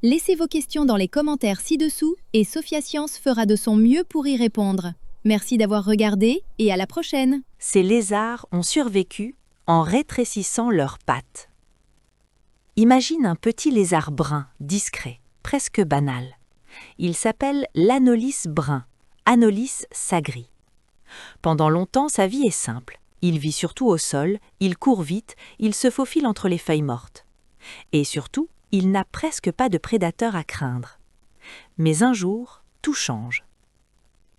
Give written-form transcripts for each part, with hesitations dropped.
Laissez vos questions dans les commentaires ci-dessous et Sophia Science fera de son mieux pour y répondre. Merci d'avoir regardé et à la prochaine. Ces lézards ont survécu en rétrécissant leurs pattes. Imagine un petit lézard brun, discret, presque banal. Il s'appelle l'Anolis brun, Anolis sagri. Pendant longtemps, sa vie est simple. Il vit surtout au sol, il court vite, il se faufile entre les feuilles mortes. Et surtout, il n'a presque pas de prédateurs à craindre. Mais un jour, tout change.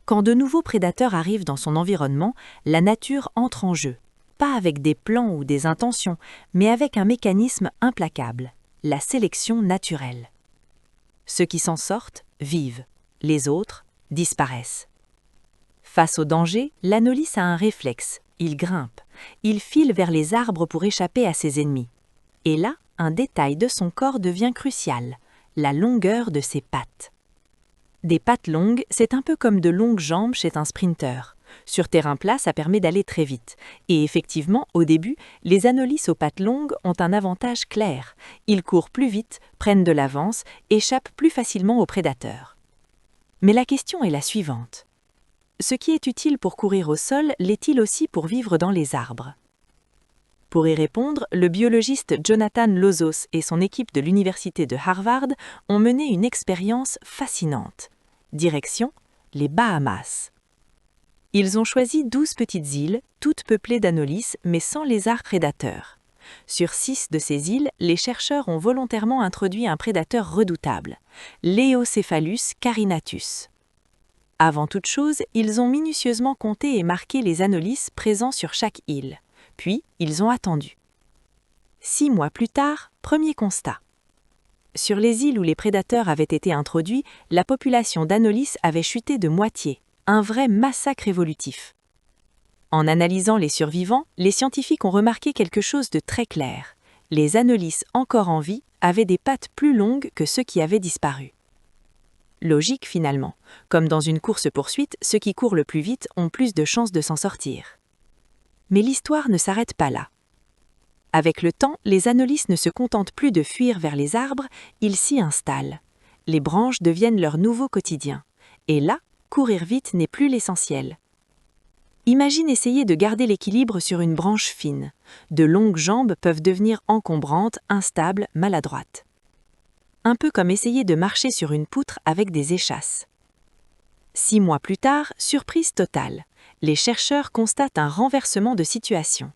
Quand de nouveaux prédateurs arrivent dans son environnement, la nature entre en jeu. Pas avec des plans ou des intentions, mais avec un mécanisme implacable, la sélection naturelle. Ceux qui s'en sortent vivent, les autres disparaissent. Face au danger, l'Anolis a un réflexe, il grimpe, il file vers les arbres pour échapper à ses ennemis. Et là, un détail de son corps devient crucial, la longueur de ses pattes. Des pattes longues, c'est un peu comme de longues jambes chez un sprinter. Sur terrain plat, ça permet d'aller très vite. Et effectivement, au début, les Anolis aux pattes longues ont un avantage clair. Ils courent plus vite, prennent de l'avance, échappent plus facilement aux prédateurs. Mais la question est la suivante. Ce qui est utile pour courir au sol l'est-il aussi pour vivre dans les arbres? Pour y répondre, le biologiste Jonathan Lozos et son équipe de l'université de Harvard ont mené une expérience fascinante. Direction, les Bahamas. Ils ont choisi 12 petites îles, toutes peuplées d'anolis, mais sans lézards prédateurs. Sur 6 de ces îles, les chercheurs ont volontairement introduit un prédateur redoutable, l'Eocephalus carinatus. Avant toute chose, ils ont minutieusement compté et marqué les anolis présents sur chaque île. Puis, ils ont attendu. 6 mois plus tard, premier constat. Sur les îles où les prédateurs avaient été introduits, la population d'anolis avait chuté de moitié, un vrai massacre évolutif. En analysant les survivants, les scientifiques ont remarqué quelque chose de très clair. Les anolis encore en vie avaient des pattes plus longues que ceux qui avaient disparu. Logique finalement. Comme dans une course-poursuite, ceux qui courent le plus vite ont plus de chances de s'en sortir. Mais l'histoire ne s'arrête pas là. Avec le temps, les anolis ne se contentent plus de fuir vers les arbres, ils s'y installent. Les branches deviennent leur nouveau quotidien. Et là, courir vite n'est plus l'essentiel. Imagine essayer de garder l'équilibre sur une branche fine. De longues jambes peuvent devenir encombrantes, instables, maladroites. Un peu comme essayer de marcher sur une poutre avec des échasses. 6 mois plus tard, surprise totale. Les chercheurs constatent un renversement de situation.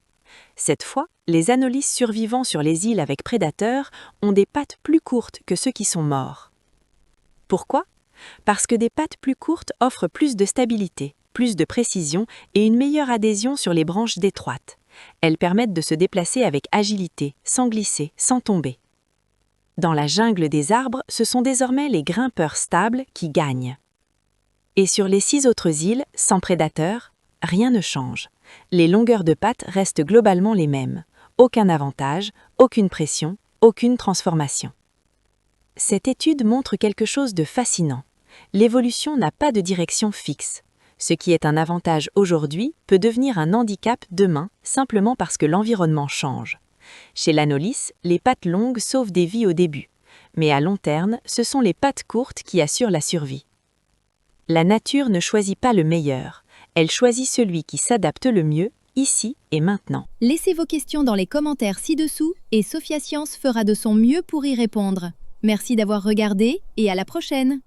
Cette fois, les anolis survivants sur les îles avec prédateurs ont des pattes plus courtes que ceux qui sont morts. Pourquoi? Parce que des pattes plus courtes offrent plus de stabilité, plus de précision et une meilleure adhésion sur les branches détroites. Elles permettent de se déplacer avec agilité, sans glisser, sans tomber. Dans la jungle des arbres, ce sont désormais les grimpeurs stables qui gagnent. Et sur les 6 autres îles, sans prédateurs, rien ne change. Les longueurs de pattes restent globalement les mêmes. Aucun avantage, aucune pression, aucune transformation. Cette étude montre quelque chose de fascinant. L'évolution n'a pas de direction fixe. Ce qui est un avantage aujourd'hui peut devenir un handicap demain simplement parce que l'environnement change. Chez l'anolis, les pattes longues sauvent des vies au début. Mais à long terme, ce sont les pattes courtes qui assurent la survie. La nature ne choisit pas le meilleur. Elle choisit celui qui s'adapte le mieux, ici et maintenant. Laissez vos questions dans les commentaires ci-dessous et Sophia Science fera de son mieux pour y répondre. Merci d'avoir regardé et à la prochaine.